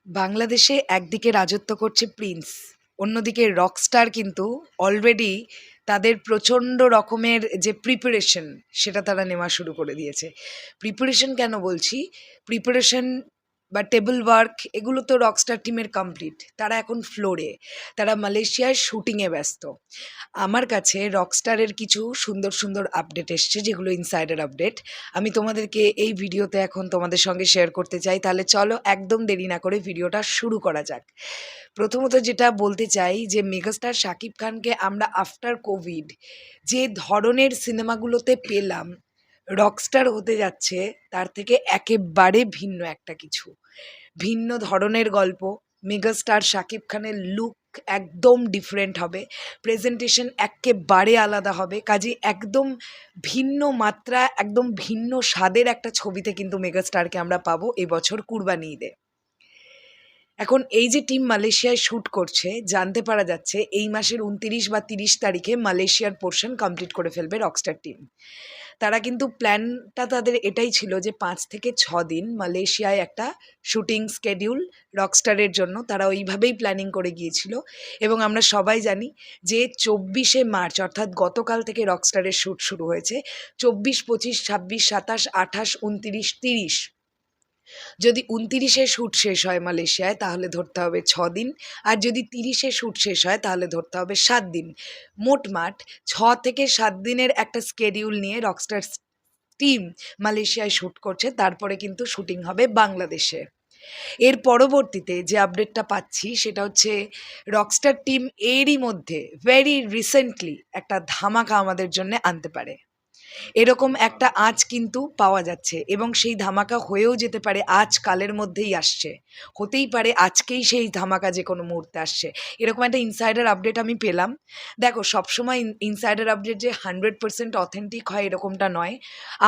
বাংলাদেশে একদিকে রাজত্ব করছে প্রিন্স, অন্যদিকে রকস্টার কিন্তু অলরেডি তাদের প্রচণ্ড রকমের যে প্রিপারেশন সেটা তারা নেওয়া শুরু করে দিয়েছে। প্রিপারেশন কেন বলছি? প্রিপারেশন বা টেবল ওয়ার্ক এগুলো তো রকস্টার টিমের কমপ্লিট। তারা এখন ফ্লোরে, তারা মালয়েশিয়ায় শুটিংয়ে ব্যস্ত। আমার কাছে রকস্টারের কিছু সুন্দর সুন্দর আপডেট এসছে, যেগুলো ইনসাইডার আপডেট। আমি তোমাদেরকে এই ভিডিওতে এখন তোমাদের সঙ্গে শেয়ার করতে চাই। তাহলে চলো একদম দেরি না করে ভিডিওটা শুরু করা যাক। প্রথমত যেটা বলতে চাই যে মেগাস্টার শাকিব খানকে আমরা আফটার কোভিড যে ধরনের সিনেমাগুলোতে পেলাম, রকস্টার হতে যাচ্ছে তার থেকে একেবারে ভিন্ন একটা কিছু, ভিন্ন ধরনের গল্প। মেগাস্টার শাকিব খানের লুক একদম ডিফারেন্ট হবে, প্রেজেন্টেশন একেবারে আলাদা হবে, কাজে একদম ভিন্ন মাত্রা, একদম ভিন্ন স্বাদের একটা ছবিতে কিন্তু মেগাস্টারকে আমরা পাবো এবছর কুরবানি ঈদে। এখন এই যে টিম মালয়েশিয়ায় শ্যুট করছে, জানতে পারা যাচ্ছে এই মাসের 29 বা 30 তারিখে মালয়েশিয়ার পোর্শন কমপ্লিট করে ফেলবে রকস্টার টিম। তারা কিন্তু প্ল্যানটা তাদের এটাই ছিল যে 5 থেকে 6 দিন মালয়েশিয়ায় একটা শুটিং স্কেডিউল রকস্টারের জন্য তারা ওইভাবেই প্ল্যানিং করে গিয়েছিল। এবং আমরা সবাই জানি যে 24শে মার্চ অর্থাৎ গতকাল থেকে রকস্টারের শ্যুট শুরু হয়েছে। 24, 25, 26, 27, 28, 29, 30, যদি 29-এ শ্যুট শেষ হয় মালয়েশিয়ায় তাহলে ধরতে হবে 6 দিন, আর যদি 30-এ শ্যুট শেষ হয় তাহলে ধরতে হবে 7 দিন। মোটমাট 6 থেকে 7 দিনের একটা স্কেডিউল নিয়ে রকস্টার টিম মালয়েশিয়ায় শ্যুট করছে, তারপরে কিন্তু শুটিং হবে বাংলাদেশে। এর পরবর্তীতে যে আপডেটটা পাচ্ছি সেটা হচ্ছে রকস্টার টিম এরই মধ্যে ভেরি রিসেন্টলি একটা ধামাকা আমাদের জন্য আনতে পারে, এরকম একটা আঁচ কিন্তু পাওয়া যাচ্ছে, এবং সেই ধামাকা হয়েও যেতে পারে আজ কালের মধ্যেই আসছে, হতেই পারে আজকেই সেই ধামাকা যে কোনো মুহূর্তে আসছে। এরকম একটা ইনসাইডার আপডেট আমি পেলাম। দেখো, সবসময় ইনসাইডার আপডেট যে 100% অথেন্টিক হয় এরকমটা নয়।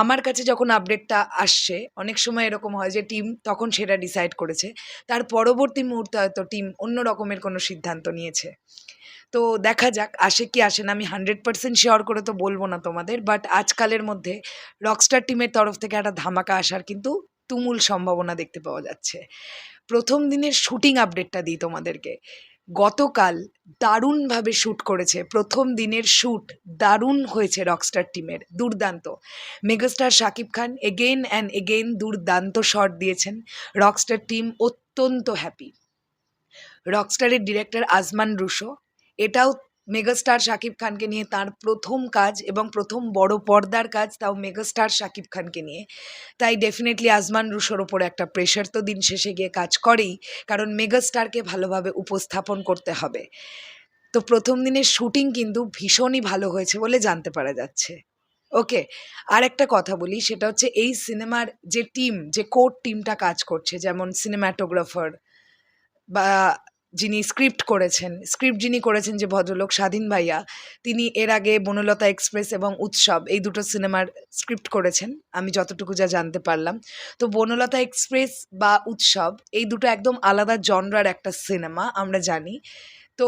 আমার কাছে যখন আপডেটটা আসছে অনেক সময় এরকম হয় যে টিম তখন সেটা ডিসাইড করেছে, তার পরবর্তী মুহূর্তে হয়তো টিম অন্য রকমের কোনো সিদ্ধান্ত নিয়েছে। তো দেখা যাক আসে কি আসে না, আমি 100% শিওর করে তো বলবো না তোমাদের, বাট আজকালের মধ্যে রকস্টার টিমের তরফ থেকে একটা ধামাকা আসার কিন্তু তুমুল সম্ভাবনা দেখতে পাওয়া যাচ্ছে। প্রথম দিনের শুটিং আপডেটটা দিই তোমাদেরকে। গতকাল দারুণভাবে শ্যুট করেছে, প্রথম দিনের শ্যুট দারুণ হয়েছে রকস্টার টিমের, দুর্দান্ত। Megastar Shakib Khan again and again দুর্দান্ত শট দিয়েছেন। রকস্টার টিম অত্যন্ত হ্যাপি। রকস্টারের ডিরেক্টর আজমান রুশো, এটাও মেগাস্টার শাকিব খানকে নিয়ে তার প্রথম কাজ এবং প্রথম বড় পর্দার কাজ, তাও মেগাস্টার শাকিব খানকে নিয়ে। তাই ডেফিনেটলি আজমান রুশোর ওপরে একটা প্রেশার তো দিন শেষে গিয়ে কাজ করেই, কারণ মেগাস্টারকে ভালোভাবে উপস্থাপন করতে হবে। তো প্রথম দিনের শুটিং কিন্তু ভীষণই ভালো হয়েছে বলে জানতে পারা যাচ্ছে। ওকে, আর একটা কথা বলি, সেটা হচ্ছে এই সিনেমার যে টিম, যে কোর টিমটা কাজ করছে, যেমন সিনেম্যাটোগ্রাফার বা যিনি স্ক্রিপ্ট যিনি করেছেন যে ভদ্রলোক স্বাধীন ভাইয়া, তিনি এর আগে বনলতা এক্সপ্রেস এবং উৎসব এই দুটো সিনেমার স্ক্রিপ্ট করেছেন আমি যতটুকু যা জানতে পারলাম। তো বনলতা এক্সপ্রেস বা উৎসব এই দুটো একদম আলাদা জনরার একটা সিনেমা আমরা জানি। তো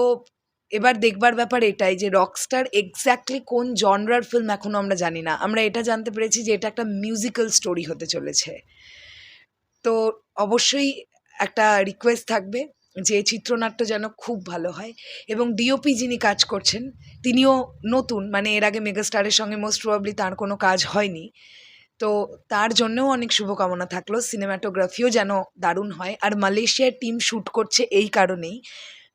এবার দেখবার ব্যাপার এটাই যে রকস্টার এক্স্যাক্টলি কোন জনরার ফিল্ম এখনও আমরা জানি না। আমরা এটা জানতে পেরেছি যে এটা একটা মিউজিক্যাল স্টোরি হতে চলেছে। তো অবশ্যই একটা রিকোয়েস্ট থাকবে যে চিত্রনাট্য যেন খুব ভালো হয়, এবং ডিওপি যিনি কাজ করছেন তিনিও নতুন, মানে এর আগে মেগাস্টারের সঙ্গে মোস্ট প্রবাবলি তার কোনো কাজ হয়নি। তো তার জন্যও অনেক শুভকামনা থাকলো, সিনেমাটোগ্রাফিও যেন দারুণ হয়। আর মালয়েশিয়ার টিম শ্যুট করছে এই কারণেই,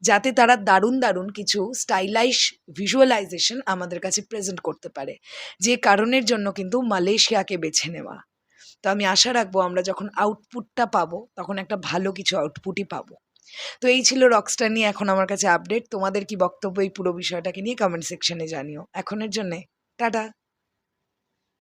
যাতে তারা দারুণ দারুণ কিছু স্টাইলাইশ ভিজুয়ালাইজেশন আমাদের কাছে প্রেজেন্ট করতে পারে, যে কারণের জন্য কিন্তু মালয়েশিয়াকে বেছে নেওয়া। তো আমি আশা রাখবো আমরা যখন আউটপুটটা পাবো তখন একটা ভালো কিছু আউটপুটই পাবো। তো এই ছিল রকস্টার নিয়ে এখন আমার কাছে আপডেট। তোমাদের কি বক্তব্য এই পুরো বিষয়টাকে নিয়ে কমেন্ট সেকশনে জানিও। এখনের জন্যে টাটা।